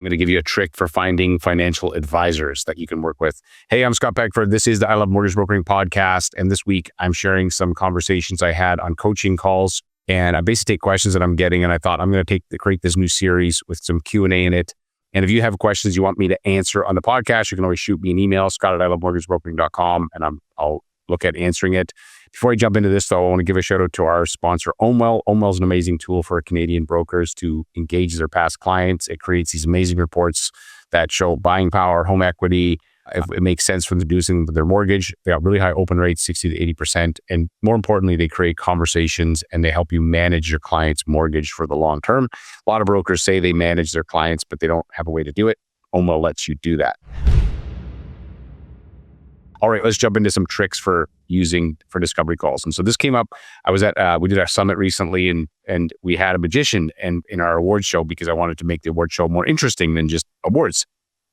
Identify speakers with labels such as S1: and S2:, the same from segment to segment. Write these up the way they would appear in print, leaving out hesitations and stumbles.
S1: I'm going to give you a trick for finding financial advisors that you can work with. Hey, I'm Scott Beckford. This is the I Love Mortgage Brokering podcast. And this week I'm sharing some conversations I had on coaching calls. And I basically take questions that I'm getting. And I thought I'm going to create this new series with some Q&A in it. And if you have questions you want me to answer on the podcast, you can always shoot me an email, scott@ilovemortgagebrokering.com, and I'll look at answering it. Before I jump into this, though, I want to give a shout out to our sponsor, Omwell. Omwell is an amazing tool for Canadian brokers to engage their past clients. It creates these amazing reports that show buying power, home equity, if it makes sense for them to do something with their mortgage. They got really high open rates, 60 to 80%. And more importantly, they create conversations and they help you manage your client's mortgage for the long term. A lot of brokers say they manage their clients, but they don't have a way to do it. Omwell lets you do that. All right, let's jump into some tricks for using for discovery calls. And so this came up, I was at, we did our summit recently and we had a magician in our award show because I wanted to make the award show more interesting than just awards.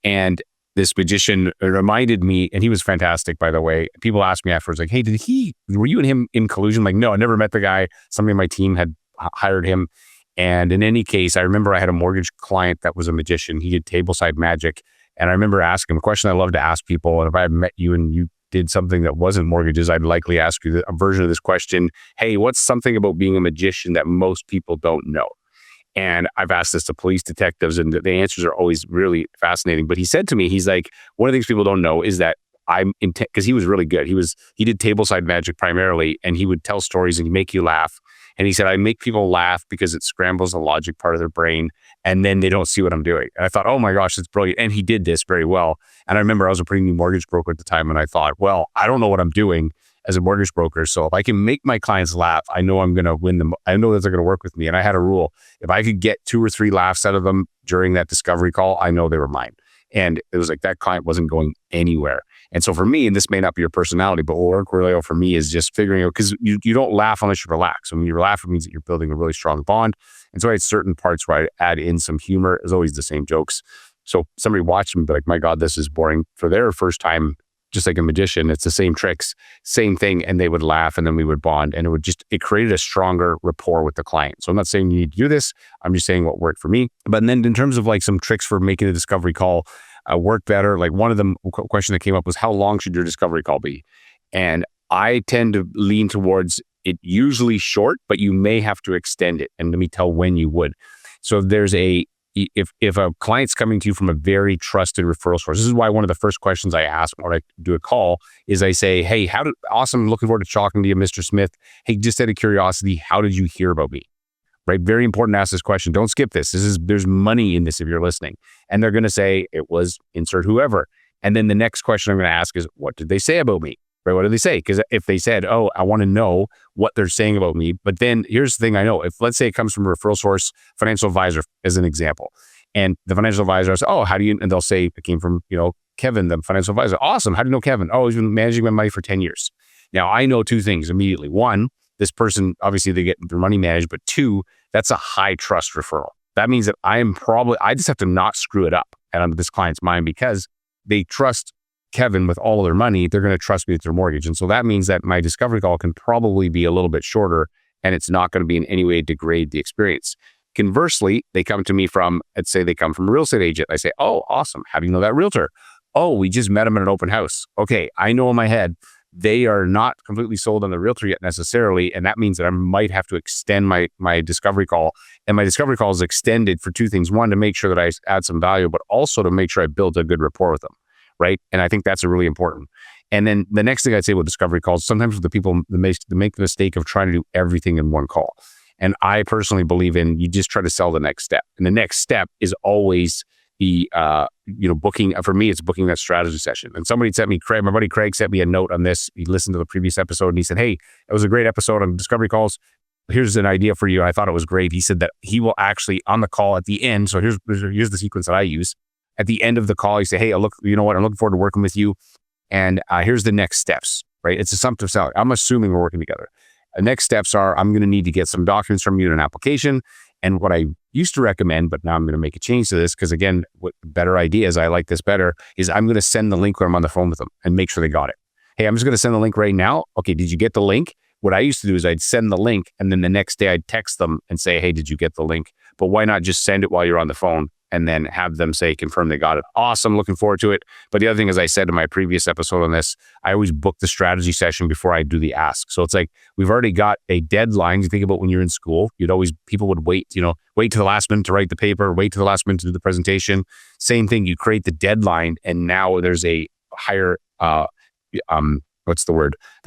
S1: And this magician reminded me, and he was fantastic, by the way. People asked me afterwards, like, hey, were you and him in collusion? Like, no, I never met the guy. Somebody on my team had hired him. And in any case, I remember I had a mortgage client that was a magician. He did tableside magic. And I remember asking him a question I love to ask people. And if I had met you and you did something that wasn't mortgages, I'd likely ask you a version of this question. Hey, what's something about being a magician that most people don't know? And I've asked this to police detectives and the answers are always really fascinating. But he said to me, he's like, one of the things people don't know is that because he was really good. He did tableside magic primarily, and he would tell stories and he'd make you laugh. And he said, I make people laugh because it scrambles the logic part of their brain and then they don't see what I'm doing. And I thought, oh my gosh, it's brilliant. And he did this very well. And I remember I was a pretty new mortgage broker at the time. And I thought, well, I don't know what I'm doing as a mortgage broker. So if I can make my clients laugh, I know I'm going to win them. I know that they're going to work with me. And I had a rule. If I could get 2 or 3 laughs out of them during that discovery call, I know they were mine. And it was like that client wasn't going anywhere. And so for me, and this may not be your personality, but what worked really well for me is just figuring out, because you don't laugh unless you relax. When you relax, it means that you're building a really strong bond. And so I had certain parts where I add in some humor. It was always the same jokes. So somebody watched me, be like, my God, this is boring. For their first time, just like a magician, it's the same tricks, same thing. And they would laugh and then we would bond. And it created a stronger rapport with the client. So I'm not saying you need to do this. I'm just saying what worked for me. But then in terms of like some tricks for making a discovery call work better, like one of them question that came up was, how long should your discovery call be? And I tend to lean towards it usually short, but you may have to extend it. And let me tell when you would. So if a client's coming to you from a very trusted referral source, this is why one of the first questions I ask when I do a call is I say, hey, awesome, looking forward to talking to you, Mr. Smith. Hey, just out of curiosity, how did you hear about me? Right? Very important to ask this question. Don't skip this. There's money in this if you're listening. And they're going to say it was insert whoever. And then the next question I'm going to ask is, what did they say about me? Right? What did they say? Because if they said, oh, I want to know what they're saying about me. But then here's the thing I know. If let's say it comes from a referral source, financial advisor as an example, and the financial advisor says, oh, how do you, and they'll say it came from, Kevin, the financial advisor. Awesome. How do you know Kevin? Oh, he's been managing my money for 10 years. Now I know 2 things immediately. 1, this person, obviously they get their money managed, but 2, that's a high trust referral. That means that I just have to not screw it up out of this client's mind because they trust Kevin with all of their money. They're going to trust me with their mortgage. And so that means that my discovery call can probably be a little bit shorter and it's not going to be in any way degrade the experience. Conversely, they come to me let's say they come from a real estate agent. I say, oh, awesome. How do you know that realtor? Oh, we just met him at an open house. Okay. I know in my head, they are not completely sold on the realtor yet necessarily. And that means that I might have to extend my discovery call. And my discovery call is extended for 2 things. 1, to make sure that I add some value, but also to make sure I build a good rapport with them. Right. And I think that's a really important. And then the next thing I'd say with discovery calls, sometimes with the people that make the mistake of trying to do everything in one call. And I personally believe in you just try to sell the next step. And the next step is always the booking. For me, it's booking that strategy session. And somebody sent me, my buddy Craig sent me a note on this. He listened to the previous episode and he said, hey, it was a great episode on discovery calls. Here's an idea for you. I thought it was great. He said that he will actually on the call at the end. So here's the sequence that I use. At the end of the call, you say, hey, you know what? I'm looking forward to working with you. And here's the next steps, right? It's assumptive selling. I'm assuming we're working together. The next steps are, I'm going to need to get some documents from you in an application. And what I used to recommend, but now I'm going to make a change to this because again, what better ideas, I like this better, is I'm going to send the link when I'm on the phone with them and make sure they got it. Hey, I'm just going to send the link right now. Okay, did you get the link? what I used to do is I'd send the link and then the next day I'd text them and say, hey, did you get the link? But why not just send it while you're on the phone and then have them say, confirm they got it. Awesome. Looking forward to it. But the other thing, as I said in my previous episode on this, I always book the strategy session before I do the ask. So it's like, we've already got a deadline. You think about when you're in school, people would wait to the last minute to write the paper, wait to the last minute to do the presentation. Same thing. You create the deadline and now there's a higher, there's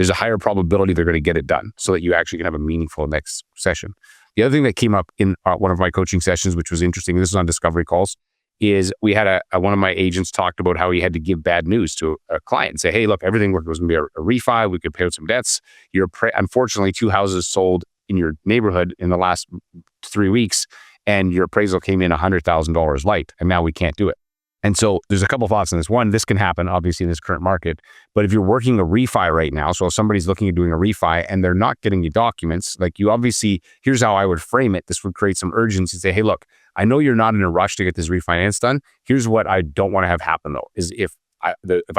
S1: a higher probability they're going to get it done so that you actually can have a meaningful next session. The other thing that came up in one of my coaching sessions, which was interesting, this is on discovery calls, is we had one of my agents talked about how he had to give bad news to a client and say, hey, look, everything was going to be a refi. We could pay out some debts. Unfortunately, 2 houses sold in your neighborhood in the last 3 weeks and your appraisal came in $100,000 light and now we can't do it. And so there's a couple of thoughts on this. One, this can happen obviously in this current market, but if you're working a refi right now, so if somebody's looking at doing a refi and they're not getting you documents, like you obviously, here's how I would frame it. This would create some urgency. Say, hey, look, I know you're not in a rush to get this refinance done. Here's what I don't want to have happen though, is if I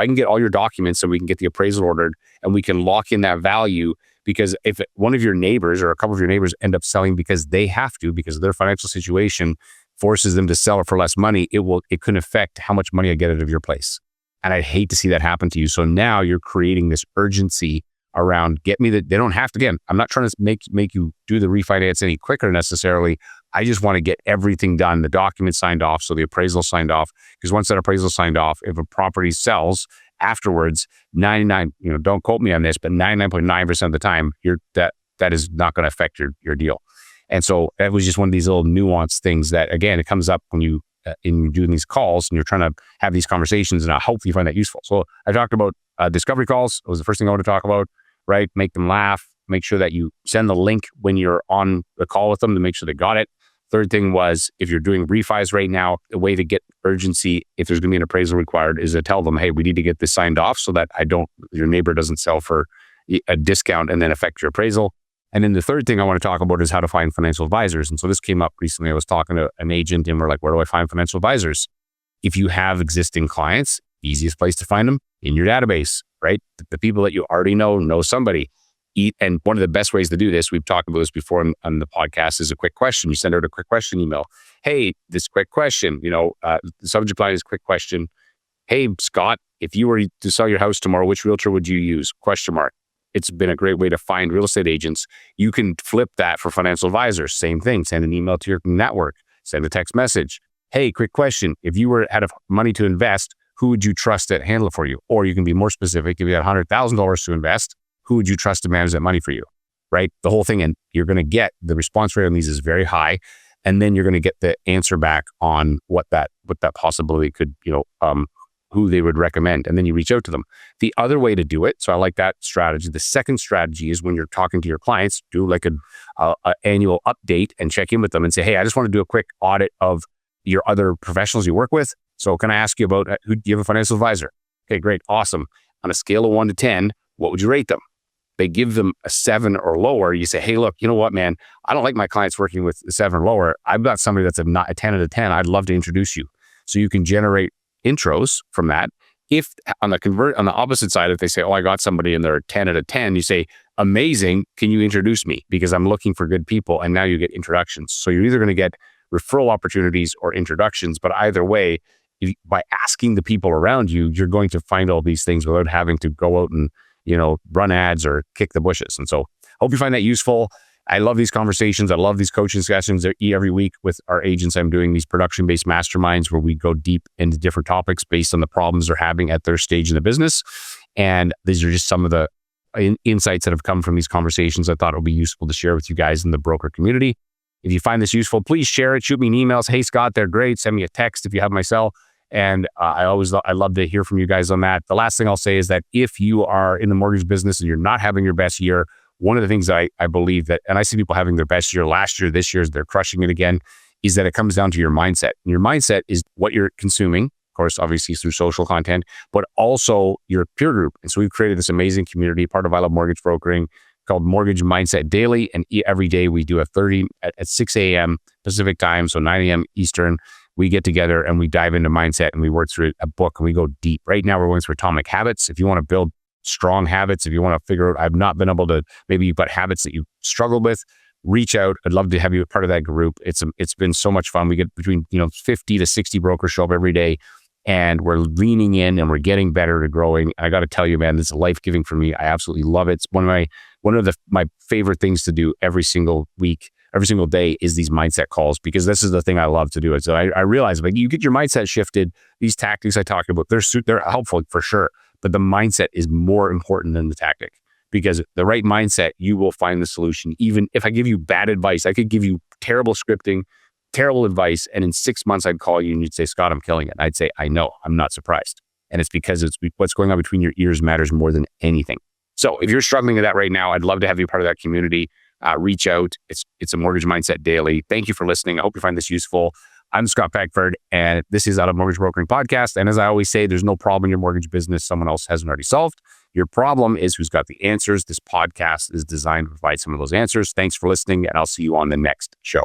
S1: can get all your documents so we can get the appraisal ordered and we can lock in that value, because if one of your neighbors or a couple of your neighbors end up selling because they have to, because of their financial situation, forces them to sell it for less money, it could affect how much money I get out of your place. And I'd hate to see that happen to you. So now you're creating this urgency around they don't have to, again, I'm not trying to make you do the refinance any quicker necessarily. I just want to get everything done, the documents signed off, so the appraisal signed off. Because once that appraisal signed off, if a property sells afterwards, 99, don't quote me on this, but 99.9% of the time, that is not going to affect your deal. And so that was just one of these little nuanced things that, again, it comes up when you in doing these calls and you're trying to have these conversations, and I hope you find that useful. So I talked about discovery calls. It was the first thing I want to talk about, right? Make them laugh. Make sure that you send the link when you're on the call with them to make sure they got it. Third thing was, if you're doing refis right now, the way to get urgency, if there's going to be an appraisal required, is to tell them, hey, we need to get this signed off so that your neighbor doesn't sell for a discount and then affect your appraisal. And then the third thing I want to talk about is how to find financial advisors. And so this came up recently. I was talking to an agent and we're like, where do I find financial advisors? If you have existing clients, easiest place to find them in your database, right? The people that you already know somebody. And one of the best ways to do this, we've talked about this before on the podcast, is a quick question. You send out a quick question email. Hey, this quick question, the subject line is quick question. Hey, Scott, if you were to sell your house tomorrow, which realtor would you use? ? It's been a great way to find real estate agents. You can flip that for financial advisors. Same thing. Send an email to your network. Send a text message. Hey, quick question. If you were out of money to invest, who would you trust to handle it for you? Or you can be more specific. If you had $100,000 to invest, who would you trust to manage that money for you? Right? The whole thing. And you're going to get the response rate on these is very high. And then you're going to get the answer back on what that possibility could, who they would recommend, and then you reach out to them. The other way to do it, so I like that strategy. The second strategy is when you're talking to your clients, do like an annual update and check in with them and say, hey, I just want to do a quick audit of your other professionals you work with. So can I ask you about, do you have a financial advisor? Okay, great, awesome. On a scale of 1 to 10, what would you rate them? They give them a 7 or lower. You say, hey, look, you know what, man? I don't like my clients working with a 7 or lower. I've got somebody that's a 10 out of 10. I'd love to introduce you. So you can generate intros from that. If on the opposite side, if they say, oh, I got somebody and they're 10 out of 10, you say, amazing, can you introduce me? Because I'm looking for good people. And now you get introductions. So you're either going to get referral opportunities or introductions, but either way, by asking the people around you, you're going to find all these things without having to go out and, run ads or kick the bushes. And so hope you find that useful. I love these conversations. I love these coaching sessions every week with our agents. I'm doing these production-based masterminds where we go deep into different topics based on the problems they're having at their stage in the business. And these are just some of the insights that have come from these conversations I thought it would be useful to share with you guys in the broker community. If you find this useful, please share it. Shoot me an email. Hey, Scott, they're great. Send me a text if you have my cell. And I love to hear from you guys on that. The last thing I'll say is that if you are in the mortgage business and you're not having your best year, one of the things I believe that, and I see people having their best year last year, this year, they're crushing it again, is that it comes down to your mindset. And your mindset is what you're consuming, of course, obviously through social content, but also your peer group. And so we've created this amazing community, part of I Love Mortgage Brokering, called Mortgage Mindset Daily. And every day we do a 30 at 6 a.m. Pacific time, so 9 a.m. Eastern. We get together and we dive into mindset and we work through a book and we go deep. Right now we're going through Atomic Habits. If you want to build strong habits, if you want to figure out, I've not been able to, maybe you've got habits that you struggle with, reach out. I'd love to have you a part of that group. It's been so much fun. We get between 50 to 60 brokers show up every day, and we're leaning in and we're getting better at growing. I got to tell you, man, this is life-giving for me. I absolutely love it. It's one of my favorite things to do every single week, every single day, is these mindset calls, because this is the thing I love to do. So I realize, like, you get your mindset shifted. These tactics I talked about, they're helpful for sure, but the mindset is more important than the tactic, because the right mindset, you will find the solution. Even if I give you bad advice, I could give you terrible scripting, terrible advice, and in 6 months I'd call you and you'd say, Scott, I'm killing it. And I'd say, I know, I'm not surprised. And it's because what's going on between your ears matters more than anything. So if you're struggling with that right now, I'd love to have you part of that community. Reach out. It's a Mortgage Mindset Daily. Thank you for listening. I hope you find this useful. I'm Scott Beckford, and this is Out of Mortgage Brokering Podcast. And as I always say, there's no problem in your mortgage business someone else hasn't already solved. Your problem is who's got the answers. This podcast is designed to provide some of those answers. Thanks for listening, and I'll see you on the next show.